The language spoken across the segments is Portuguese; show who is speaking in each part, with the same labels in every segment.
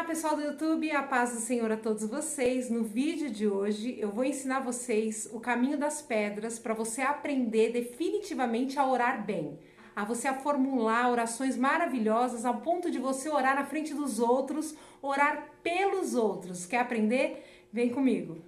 Speaker 1: Olá pessoal do YouTube, a paz do Senhor a todos vocês. No vídeo de hoje eu vou ensinar vocês o caminho das pedras para você aprender definitivamente a orar bem, a você a formular orações maravilhosas ao ponto de você orar na frente dos outros, orar pelos outros. Quer aprender? Vem comigo!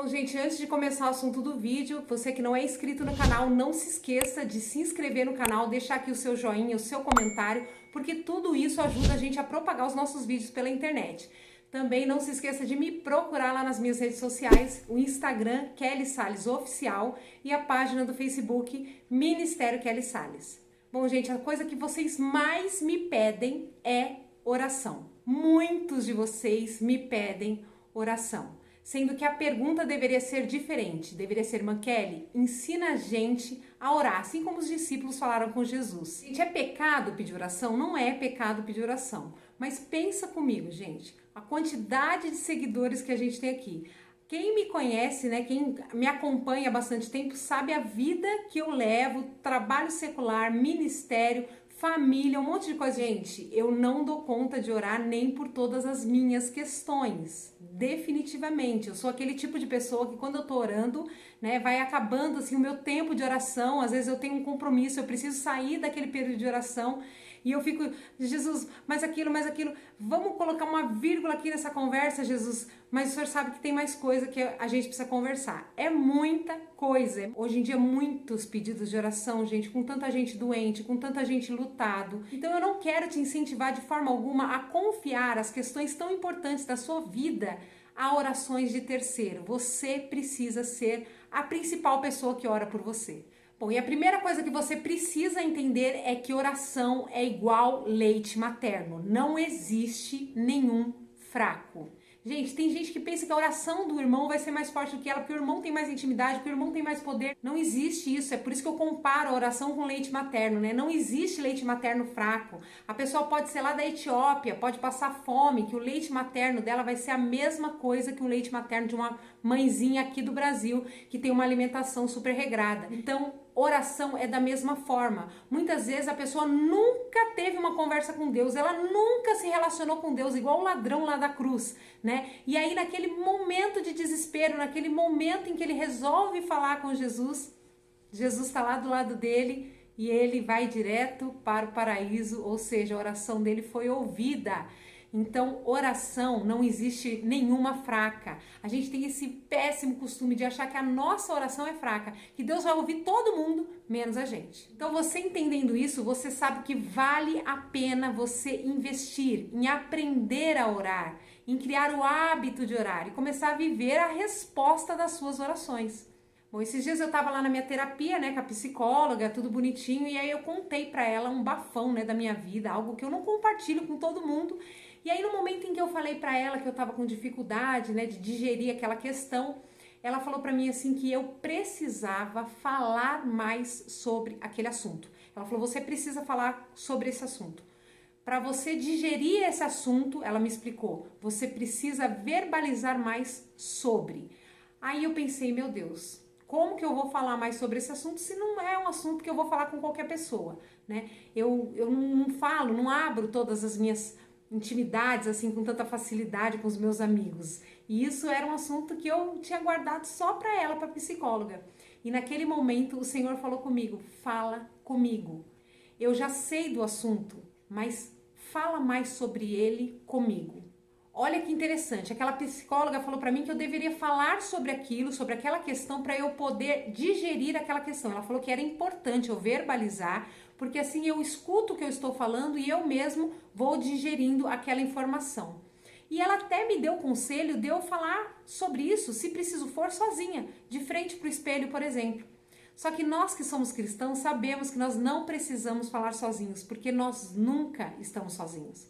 Speaker 1: Bom, gente, antes de começar o assunto do vídeo, você que não é inscrito no canal, não se esqueça de se inscrever no canal, deixar aqui o seu joinha, o seu comentário, porque tudo isso ajuda a gente a propagar os nossos vídeos pela internet. Também não se esqueça de me procurar lá nas minhas redes sociais, o Instagram Kelly Salles Oficial e a página do Facebook Ministério Kelly Salles. Bom, gente, a coisa que vocês mais me pedem é oração. Muitos de vocês me pedem oração. Sendo que a pergunta deveria ser diferente, deveria ser: irmã Kelly, ensina a gente a orar, assim como os discípulos falaram com Jesus. Gente, é pecado pedir oração? Não é pecado pedir oração, mas pensa comigo, gente, a quantidade de seguidores que a gente tem aqui. Quem me conhece, né, quem me acompanha há bastante tempo, sabe a vida que eu levo, trabalho secular, ministério, família, um monte de coisa. Gente, eu não dou conta de orar nem por todas as minhas questões. Definitivamente, eu sou aquele tipo de pessoa que quando eu tô orando, né, vai acabando assim o meu tempo de oração. Às vezes eu tenho um compromisso, eu preciso sair daquele período de oração e eu fico: Jesus, mais aquilo, vamos colocar uma vírgula aqui nessa conversa, Jesus, mas o Senhor sabe que tem mais coisa que a gente precisa conversar. É muita coisa. Hoje em dia, muitos pedidos de oração, gente, com tanta gente doente, com tanta gente lutado. Então eu não quero te incentivar de forma alguma a confiar as questões tão importantes da sua vida a orações de terceiro. Você precisa ser a principal pessoa que ora por você. Bom, e a primeira coisa que você precisa entender é que oração é igual leite materno. Não existe nenhum fraco. Gente, tem gente que pensa que a oração do irmão vai ser mais forte do que ela, porque o irmão tem mais intimidade, porque o irmão tem mais poder. Não existe isso, é por isso que eu comparo a oração com leite materno, né? Não existe leite materno fraco. A pessoa pode ser lá da Etiópia, pode passar fome, que o leite materno dela vai ser a mesma coisa que o leite materno de uma mãezinha aqui do Brasil, que tem uma alimentação super regrada. Então, oração é da mesma forma. Muitas vezes a pessoa nunca teve uma conversa com Deus, ela nunca se relacionou com Deus, igual o ladrão lá da cruz, né? E aí naquele momento de desespero, naquele momento em que ele resolve falar com Jesus, Jesus está lá do lado dele e ele vai direto para o paraíso, ou seja, a oração dele foi ouvida. Então, oração, não existe nenhuma fraca. A gente tem esse péssimo costume de achar que a nossa oração é fraca, que Deus vai ouvir todo mundo, menos a gente. Então, você entendendo isso, você sabe que vale a pena você investir em aprender a orar, em criar o hábito de orar e começar a viver a resposta das suas orações. Bom, esses dias eu tava lá na minha terapia, né, com a psicóloga, tudo bonitinho, e aí eu contei pra ela um bafão, né, da minha vida, algo que eu não compartilho com todo mundo. E aí no momento em que eu falei pra ela que eu tava com dificuldade, né, de digerir aquela questão, ela falou pra mim assim que eu precisava falar mais sobre aquele assunto. Ela falou: você precisa falar sobre esse assunto. Para você digerir esse assunto, ela me explicou, você precisa verbalizar mais sobre. Aí eu pensei: meu Deus, como que eu vou falar mais sobre esse assunto se não é um assunto que eu vou falar com qualquer pessoa, né? Eu não falo, não abro todas as minhas intimidades assim com tanta facilidade com os meus amigos. E isso era um assunto que eu tinha guardado só para ela, para psicóloga. E naquele momento o Senhor falou comigo: fala comigo. Eu já sei do assunto, mas fala mais sobre ele comigo. Olha que interessante, aquela psicóloga falou para mim que eu deveria falar sobre aquilo, sobre aquela questão, para eu poder digerir aquela questão. Ela falou que era importante eu verbalizar, porque assim eu escuto o que eu estou falando e eu mesmo vou digerindo aquela informação. E ela até me deu o conselho de eu falar sobre isso, se preciso for, sozinha, de frente para o espelho, por exemplo. Só que nós que somos cristãos sabemos que nós não precisamos falar sozinhos, porque nós nunca estamos sozinhos.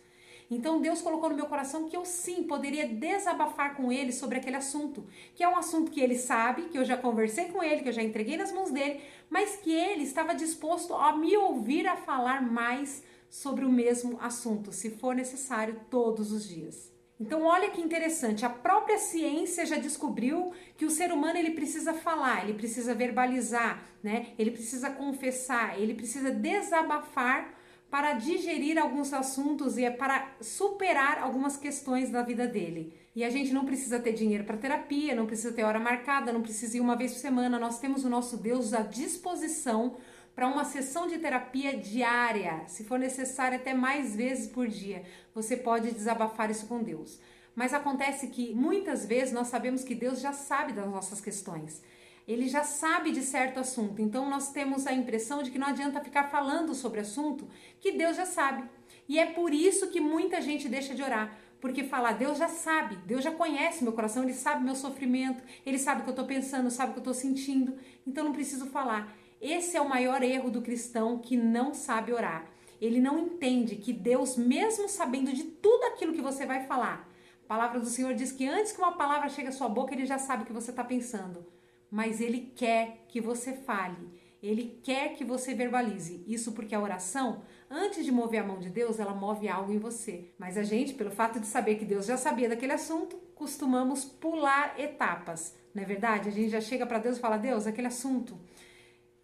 Speaker 1: Então Deus colocou no meu coração que eu sim poderia desabafar com ele sobre aquele assunto, que é um assunto que ele sabe, que eu já conversei com ele, que eu já entreguei nas mãos dele, mas que ele estava disposto a me ouvir a falar mais sobre o mesmo assunto, se for necessário, todos os dias. Então olha que interessante, a própria ciência já descobriu que o ser humano ele precisa falar, ele precisa verbalizar, né? Ele precisa confessar, ele precisa desabafar para digerir alguns assuntos e para superar algumas questões da vida dele. E a gente não precisa ter dinheiro para terapia, não precisa ter hora marcada, não precisa ir uma vez por semana, nós temos o nosso Deus à disposição para uma sessão de terapia diária, se for necessário até mais vezes por dia, você pode desabafar isso com Deus. Mas acontece que muitas vezes nós sabemos que Deus já sabe das nossas questões, Ele já sabe de certo assunto, então nós temos a impressão de que não adianta ficar falando sobre assunto que Deus já sabe. E é por isso que muita gente deixa de orar, porque fala, Deus já sabe, Deus já conhece meu coração, Ele sabe meu sofrimento, Ele sabe o que eu estou pensando, sabe o que eu estou sentindo, então não preciso falar. Esse é o maior erro do cristão que não sabe orar. Ele não entende que Deus, mesmo sabendo de tudo aquilo que você vai falar, a palavra do Senhor diz que antes que uma palavra chegue à sua boca, Ele já sabe o que você está pensando. Mas Ele quer que você fale, Ele quer que você verbalize. Isso porque a oração, antes de mover a mão de Deus, ela move algo em você. Mas a gente, pelo fato de saber que Deus já sabia daquele assunto, costumamos pular etapas. Não é verdade? A gente já chega para Deus e fala, Deus, aquele assunto...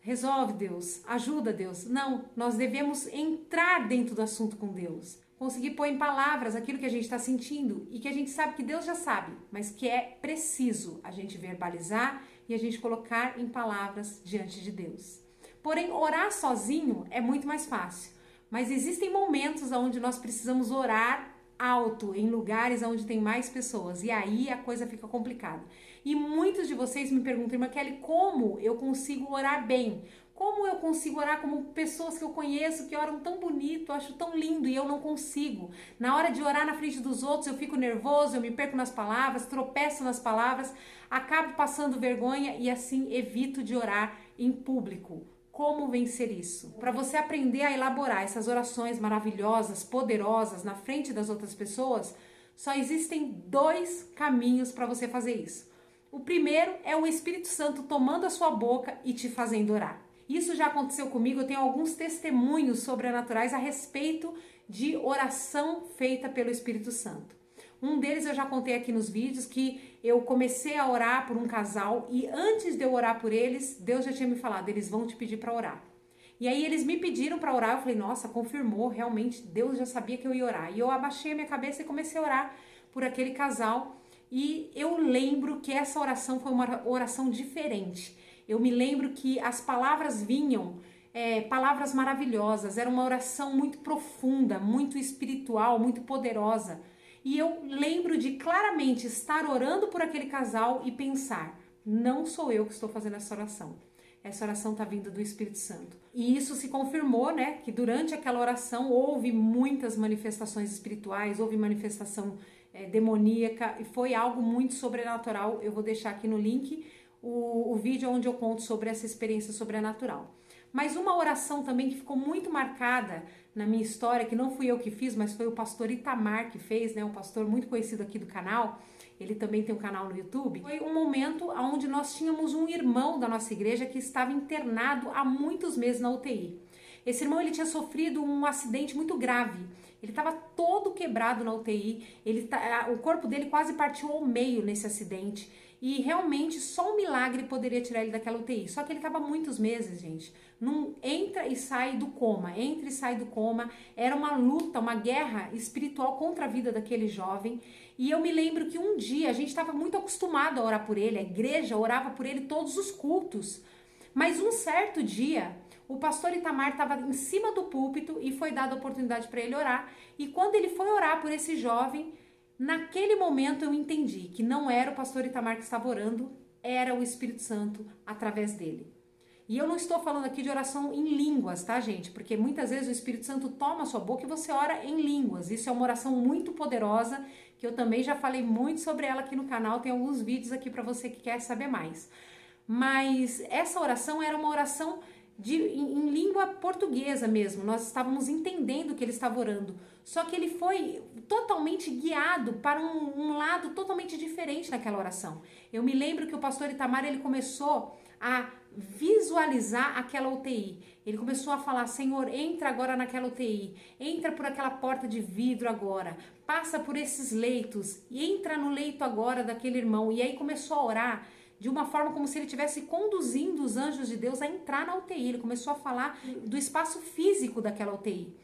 Speaker 1: Resolve, Deus, ajuda, Deus. Não, nós devemos entrar dentro do assunto com Deus. Conseguir pôr em palavras aquilo que a gente está sentindo e que a gente sabe que Deus já sabe, mas que é preciso a gente verbalizar e a gente colocar em palavras diante de Deus. Porém, orar sozinho é muito mais fácil. Mas existem momentos onde nós precisamos orar alto, em lugares onde tem mais pessoas, e aí a coisa fica complicada. E muitos de vocês me perguntam, irmã Kelly, como eu consigo orar bem? Como eu consigo orar como pessoas que eu conheço, que oram tão bonito, eu acho tão lindo e eu não consigo? Na hora de orar na frente dos outros, eu fico nervoso, eu me perco nas palavras, tropeço nas palavras, acabo passando vergonha e assim evito de orar em público. Como vencer isso? Para você aprender a elaborar essas orações maravilhosas, poderosas, na frente das outras pessoas, só existem 2 caminhos para você fazer isso. O primeiro é o Espírito Santo tomando a sua boca e te fazendo orar. Isso já aconteceu comigo, eu tenho alguns testemunhos sobrenaturais a respeito de oração feita pelo Espírito Santo. Um deles eu já contei aqui nos vídeos, que eu comecei a orar por um casal e antes de eu orar por eles, Deus já tinha me falado, eles vão te pedir para orar. E aí eles me pediram para orar, eu falei, nossa, confirmou, realmente Deus já sabia que eu ia orar. E eu abaixei a minha cabeça e comecei a orar por aquele casal e eu lembro que essa oração foi uma oração diferente. Eu me lembro que as palavras vinham, palavras maravilhosas, era uma oração muito profunda, muito espiritual, muito poderosa. E eu lembro de claramente estar orando por aquele casal e pensar, não sou eu que estou fazendo essa oração. Essa oração está vindo do Espírito Santo. E isso se confirmou, né? Que durante aquela oração houve muitas manifestações espirituais, houve manifestação demoníaca e foi algo muito sobrenatural. Eu vou deixar aqui no link o vídeo onde eu conto sobre essa experiência sobrenatural. Mas uma oração também que ficou muito marcada na minha história, que não fui eu que fiz, mas foi o pastor Itamar que fez, né? Um pastor muito conhecido aqui do canal, ele também tem um canal no YouTube. Foi um momento onde nós tínhamos um irmão da nossa igreja que estava internado há muitos meses na UTI. Esse irmão ele tinha sofrido um acidente muito grave, ele estava todo quebrado na UTI, o corpo dele quase partiu ao meio nesse acidente. E realmente só um milagre poderia tirar ele daquela UTI. Só que ele estava muitos meses, gente. Não entra e sai do coma, entra e sai do coma. Era uma luta, uma guerra espiritual contra a vida daquele jovem. E eu me lembro que um dia a gente estava muito acostumado a orar por ele. A igreja orava por ele todos os cultos. Mas um certo dia, o pastor Itamar estava em cima do púlpito e foi dada a oportunidade para ele orar. E quando ele foi orar por esse jovem, naquele momento eu entendi que não era o pastor Itamar que estava orando, era o Espírito Santo através dele. E eu não estou falando aqui de oração em línguas, tá, gente? Porque muitas vezes o Espírito Santo toma a sua boca e você ora em línguas. Isso é uma oração muito poderosa, que eu também já falei muito sobre ela aqui no canal, tem alguns vídeos aqui para você que quer saber mais. Mas essa oração era uma oração em língua portuguesa mesmo, nós estávamos entendendo o que ele estava orando, só que ele foi totalmente guiado para um lado totalmente diferente naquela oração. Eu me lembro que o pastor Itamar, ele começou a visualizar aquela UTI, ele começou a falar: Senhor, entra agora naquela UTI, entra por aquela porta de vidro agora, passa por esses leitos, entra no leito agora daquele irmão, e aí começou a orar de uma forma como se ele estivesse conduzindo os anjos de Deus a entrar na UTI. Ele começou a falar do espaço físico daquela UTI.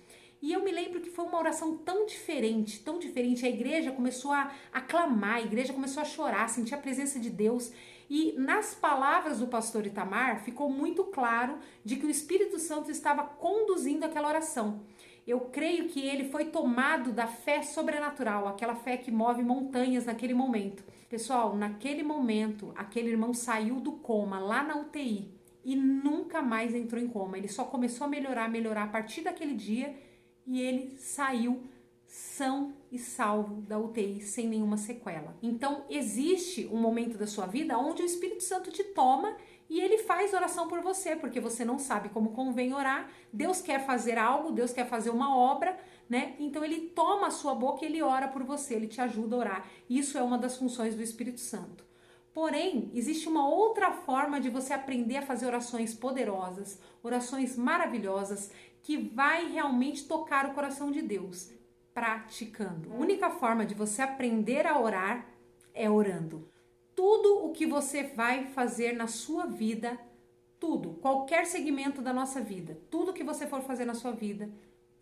Speaker 1: E eu me lembro que foi uma oração tão diferente, tão diferente. A igreja começou a clamar, a igreja começou a chorar, a sentir a presença de Deus. E nas palavras do pastor Itamar, ficou muito claro de que o Espírito Santo estava conduzindo aquela oração. Eu creio que ele foi tomado da fé sobrenatural, aquela fé que move montanhas naquele momento. Pessoal, naquele momento, aquele irmão saiu do coma lá na UTI e nunca mais entrou em coma. Ele só começou a melhorar a partir daquele dia, e ele saiu são e salvo da UTI sem nenhuma sequela. Então, existe um momento da sua vida onde o Espírito Santo te toma e ele faz oração por você, porque você não sabe como convém orar. Deus quer fazer algo, Deus quer fazer uma obra, né? Então ele toma a sua boca e ele ora por você, ele te ajuda a orar. Isso é uma das funções do Espírito Santo. Porém, existe uma outra forma de você aprender a fazer orações poderosas, orações maravilhosas, que vai realmente tocar o coração de Deus, praticando. A única forma de você aprender a orar é orando. Tudo o que você vai fazer na sua vida, tudo, qualquer segmento da nossa vida, tudo que você for fazer na sua vida,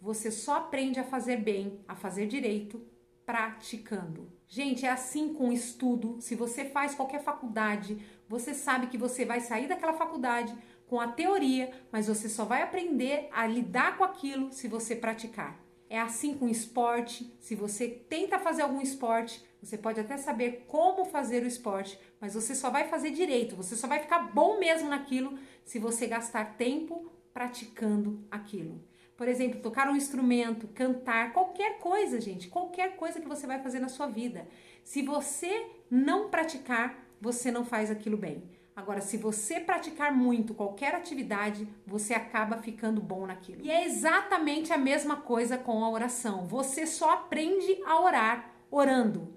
Speaker 1: você só aprende a fazer bem, a fazer direito, praticando. Gente, é assim com o estudo. Se você faz qualquer faculdade, você sabe que você vai sair daquela faculdade com a teoria, mas você só vai aprender a lidar com aquilo se você praticar. É assim com o esporte. Se você tenta fazer algum esporte, você pode até saber como fazer o esporte, mas você só vai fazer direito, você só vai ficar bom mesmo naquilo se você gastar tempo praticando aquilo. Por exemplo, tocar um instrumento, cantar, qualquer coisa, gente, qualquer coisa que você vai fazer na sua vida. Se você não praticar, você não faz aquilo bem. Agora, se você praticar muito qualquer atividade, você acaba ficando bom naquilo. E é exatamente a mesma coisa com a oração. Você só aprende a orar orando.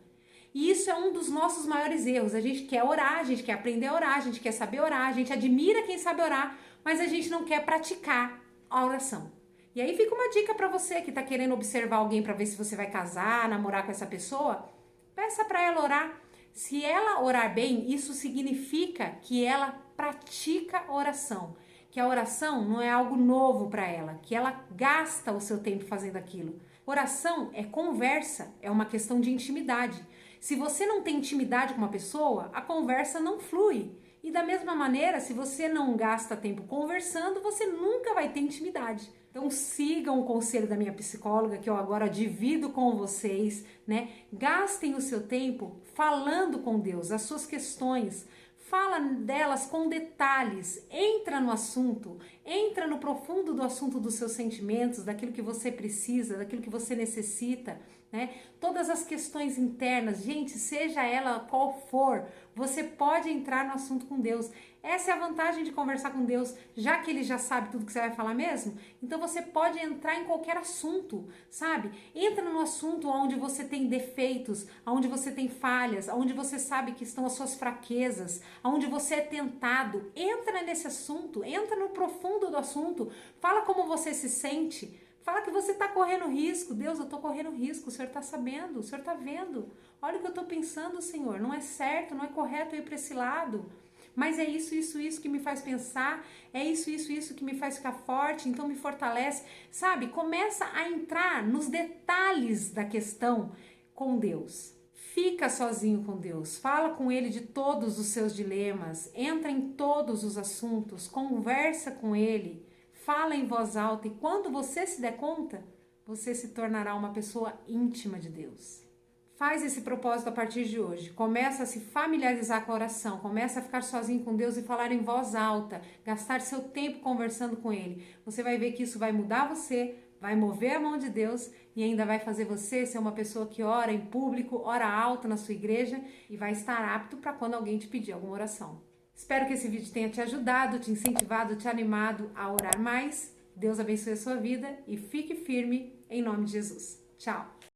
Speaker 1: E isso é um dos nossos maiores erros. A gente quer orar, a gente quer aprender a orar, a gente quer saber orar, a gente admira quem sabe orar, mas a gente não quer praticar a oração. E aí fica uma dica para você que está querendo observar alguém para ver se você vai casar, namorar com essa pessoa. Peça para ela orar. Se ela orar bem, isso significa que ela pratica a oração, que a oração não é algo novo para ela, que ela gasta o seu tempo fazendo aquilo. Oração é conversa, é uma questão de intimidade. Se você não tem intimidade com uma pessoa, a conversa não flui. E da mesma maneira, se você não gasta tempo conversando, você nunca vai ter intimidade. Então sigam o conselho da minha psicóloga, que eu agora divido com vocês, né? Gastem o seu tempo falando com Deus, as suas questões, fala delas com detalhes, entra no assunto, entra no profundo do assunto dos seus sentimentos, daquilo que você precisa, daquilo que você necessita, né? Todas as questões internas, gente, seja ela qual for, você pode entrar no assunto com Deus. Essa é a vantagem de conversar com Deus, já que Ele já sabe tudo que você vai falar mesmo, então você pode entrar em qualquer assunto, sabe? Entra no assunto onde você tem defeitos, onde você tem falhas, onde você sabe que estão as suas fraquezas, onde você é tentado. Entra nesse assunto, entra no profundo do assunto, fala como você se sente, fala que você está correndo risco. Deus, eu estou correndo risco, o Senhor está sabendo, o Senhor está vendo. Olha o que eu estou pensando, Senhor, não é certo, não é correto ir para esse lado. Mas é isso que me faz pensar, é isso que me faz ficar forte, então me fortalece, sabe? Começa a entrar nos detalhes da questão com Deus. Fica sozinho com Deus, fala com Ele de todos os seus dilemas, entra em todos os assuntos, conversa com Ele, fala em voz alta e quando você se der conta, você se tornará uma pessoa íntima de Deus. Faz esse propósito a partir de hoje. Começa a se familiarizar com a oração. Começa a ficar sozinho com Deus e falar em voz alta. Gastar seu tempo conversando com Ele. Você vai ver que isso vai mudar você, vai mover a mão de Deus e ainda vai fazer você ser uma pessoa que ora em público, ora alto na sua igreja e vai estar apto para quando alguém te pedir alguma oração. Espero que esse vídeo tenha te ajudado, te incentivado, te animado a orar mais. Deus abençoe a sua vida e fique firme em nome de Jesus. Tchau!